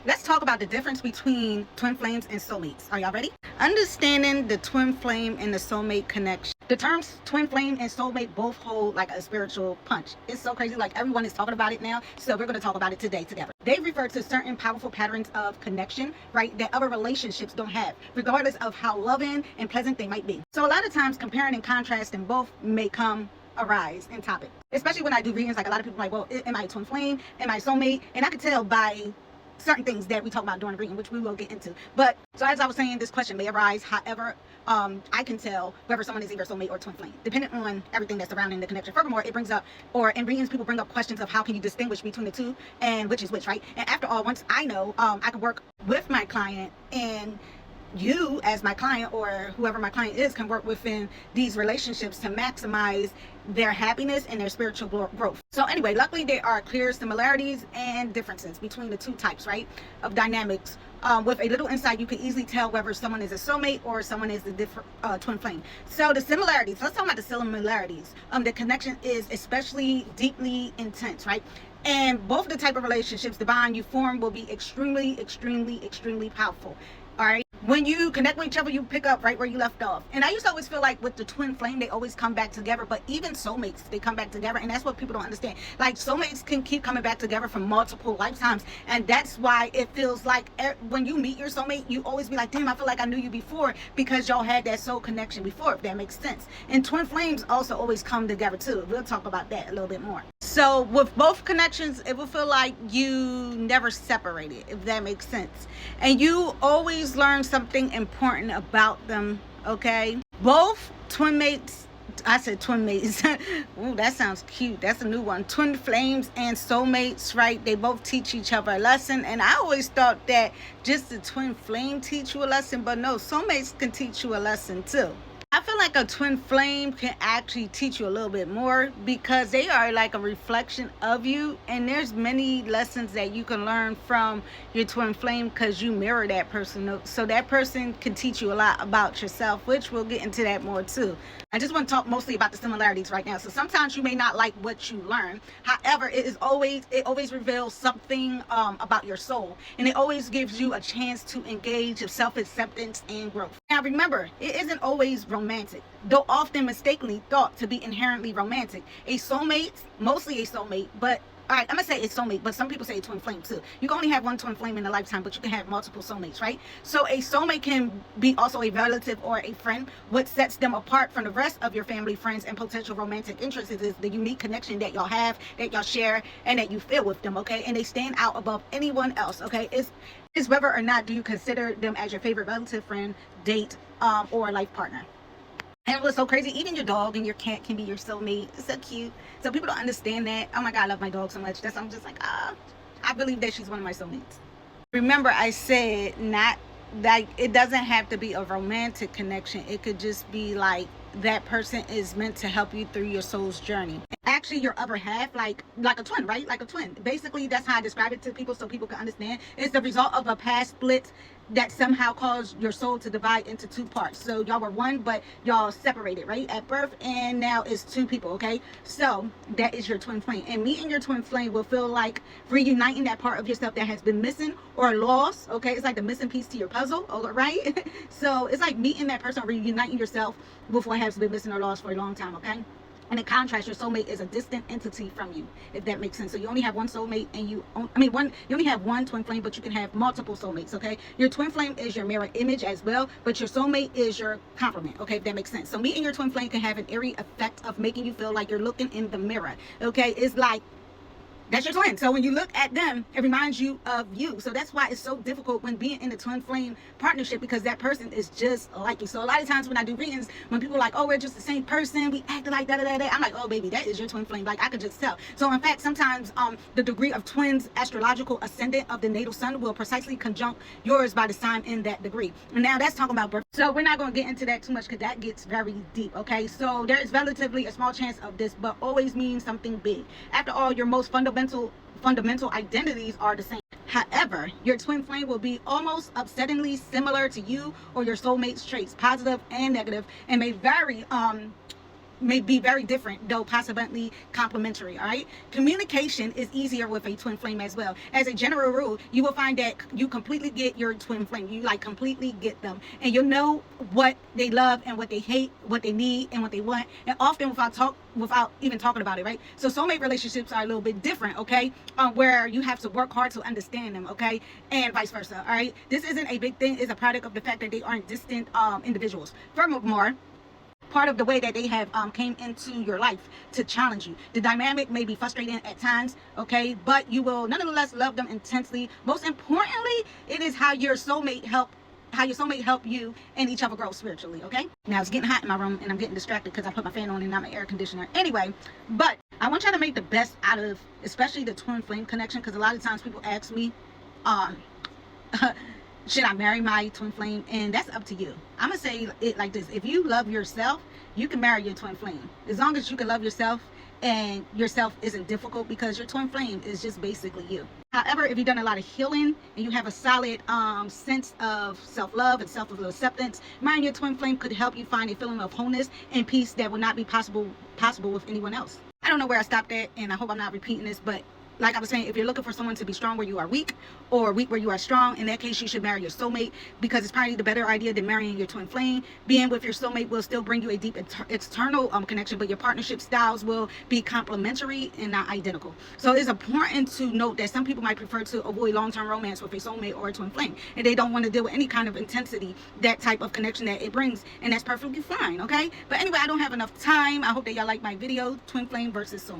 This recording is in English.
Let's talk about the difference between twin flames and soulmates. Are y'all ready? Understanding the twin flame and the soulmate connection. The terms twin flame and soulmate both hold like a spiritual punch. It's so crazy, like everyone is talking about it now, so we're going to talk about it today together. They refer to certain powerful patterns of connection, right, that other relationships don't have, regardless of how loving and pleasant they might be. So a lot of times comparing and contrasting both may arise in topic, especially when I do readings. Like a lot of people are like, well, am I a twin flame? Am I a soulmate? And I can tell by certain things that we talk about during the reading, which we will get into. But so as I was saying, this question may arise. However, I can tell whether someone is either soulmate or twin flame, depending on everything that's surrounding the connection. Furthermore, it brings up, or in readings, people bring up questions of how can you distinguish between the two and which is which, right? And after all, once I know, I can work with my client, and you as my client or whoever my client is can work within these relationships to maximize their happiness and their spiritual growth. So anyway, luckily there are clear similarities and differences between the two types, right, of dynamics. With a little insight, you can easily tell whether someone is a soulmate or someone is a different twin flame. So the similarities, let's talk about the similarities. The connection is especially deeply intense, right? And both the type of relationships, the bond you form will be extremely, extremely, extremely powerful. All right. When you connect with each other, you pick up right where you left off. And I used to always feel like with the twin flame, they always come back together. But even soulmates, they come back together. And that's what people don't understand. Like soulmates can keep coming back together for multiple lifetimes. And that's why it feels like when you meet your soulmate, you always be like, damn, I feel like I knew you before, because y'all had that soul connection before, if that makes sense. And twin flames also always come together too. We'll talk about that a little bit more. So with both connections, it will feel like you never separated, if that makes sense. And you always learn something important about them, okay? Both twin mates, I said twin mates. Ooh, that sounds cute. That's a new one. Twin flames and soulmates, right? They both teach each other a lesson. And I always thought that just the twin flame teach you a lesson, but no, soulmates can teach you a lesson too. I feel like a twin flame can actually teach you a little bit more because they are like a reflection of you, and there's many lessons that you can learn from your twin flame because you mirror that person. So that person can teach you a lot about yourself, which we'll get into that more too. I just want to talk mostly about the similarities right now. So sometimes you may not like what you learn. However, it always reveals something about your soul, and it always gives you a chance to engage in self-acceptance and growth. Now remember, it isn't always romantic, though often mistakenly thought to be inherently romantic. A soulmate, mostly a soulmate, but all right, I'm gonna say it's soulmate, but some people say twin flame too. You can only have one twin flame in a lifetime, but you can have multiple soulmates, right? So a soulmate can be also a relative or a friend. What sets them apart from the rest of your family, friends, and potential romantic interests is the unique connection that y'all have, that y'all share, and that you feel with them, okay? And they stand out above anyone else, okay? It's whether or not do you consider them as your favorite relative, friend, date, or life partner. And what's so crazy, even your dog and your cat can be your soulmate. It's so cute. So people don't understand that. Oh my God, I love my dog so much. I'm just like, I believe that she's one of my soulmates. Remember, I said not like it doesn't have to be a romantic connection. It could just be like that person is meant to help you through your soul's journey. Actually, your other half, like a twin, right? Like a twin. Basically, that's how I describe it to people so people can understand. It's the result of a past split that somehow caused your soul to divide into two parts. So y'all were one, but y'all separated, right, at birth, and now it's two people, okay? So that is your twin flame. And meeting your twin flame will feel like reuniting that part of yourself that has been missing or lost, okay? It's like the missing piece to your puzzle, all right? So it's like meeting that person, reuniting yourself with what has been missing or lost for a long time, okay? And in contrast, your soulmate is a distant entity from you, if that makes sense. So you only have one soulmate, and you only have one twin flame, but you can have multiple soulmates, okay? Your twin flame is your mirror image as well, but your soulmate is your complement, okay, if that makes sense. So meeting your twin flame can have an eerie effect of making you feel like you're looking in the mirror, okay? It's like, that's your twin. So when you look at them, it reminds you of you. So that's why it's so difficult when being in a twin flame partnership, because that person is just like you. So a lot of times when I do readings, when people are like, oh, we're just the same person, we acted like that, I'm like, oh, baby, that is your twin flame. Like, I could just tell. So in fact, sometimes the degree of twins' astrological ascendant of the natal sun will precisely conjunct yours by the sign in that degree. And now that's talking about birth. So we're not going to get into that too much because that gets very deep, okay? So there is relatively a small chance of this, but always means something big. After all, your most fundamental identities are the same. However, your twin flame will be almost upsettingly similar to you or your soulmate's traits, positive and negative, and may vary may be very different, though possibly complementary. All right, communication is easier with a twin flame as well. As a general rule, you will find that you completely get your twin flame. You like completely get them, and you'll know what they love and what they hate, what they need and what they want, and often without even talking about it, right? So soulmate relationships are a little bit different, okay? Where you have to work hard to understand them, okay? And vice versa, all right? This isn't a big thing. It's a product of the fact that they aren't distant individuals. Furthermore, part of the way that they have came into your life to challenge you. The dynamic may be frustrating at times, okay, but you will nonetheless love them intensely. Most importantly, it is how your soulmate help you and each other grow spiritually, okay? Now it's getting hot in my room and I'm getting distracted because I put my fan on and not my air conditioner. Anyway, but I want y'all to make the best out of especially the twin flame connection, because a lot of times people ask me, should I marry my twin flame? And that's up to you. I'm gonna say it like this: if you love yourself, you can marry your twin flame, as long as you can love yourself and yourself isn't difficult, because your twin flame is just basically you. However, if you've done a lot of healing and you have a solid sense of self-love and self-acceptance, marrying your twin flame could help you find a feeling of wholeness and peace that would not be possible with anyone else. I don't know where I stopped at, and I hope I'm not repeating this, but like I was saying, if you're looking for someone to be strong where you are weak, or weak where you are strong, in that case you should marry your soulmate, because it's probably the better idea than marrying your twin flame. Being with your soulmate will still bring you a deep external connection, but your partnership styles will be complementary and not identical. So it's important to note that some people might prefer to avoid long-term romance with a soulmate or a twin flame, and they don't want to deal with any kind of intensity, that type of connection that it brings, and that's perfectly fine, okay? But anyway, I don't have enough time. I hope that y'all like my video, twin flame versus soulmate.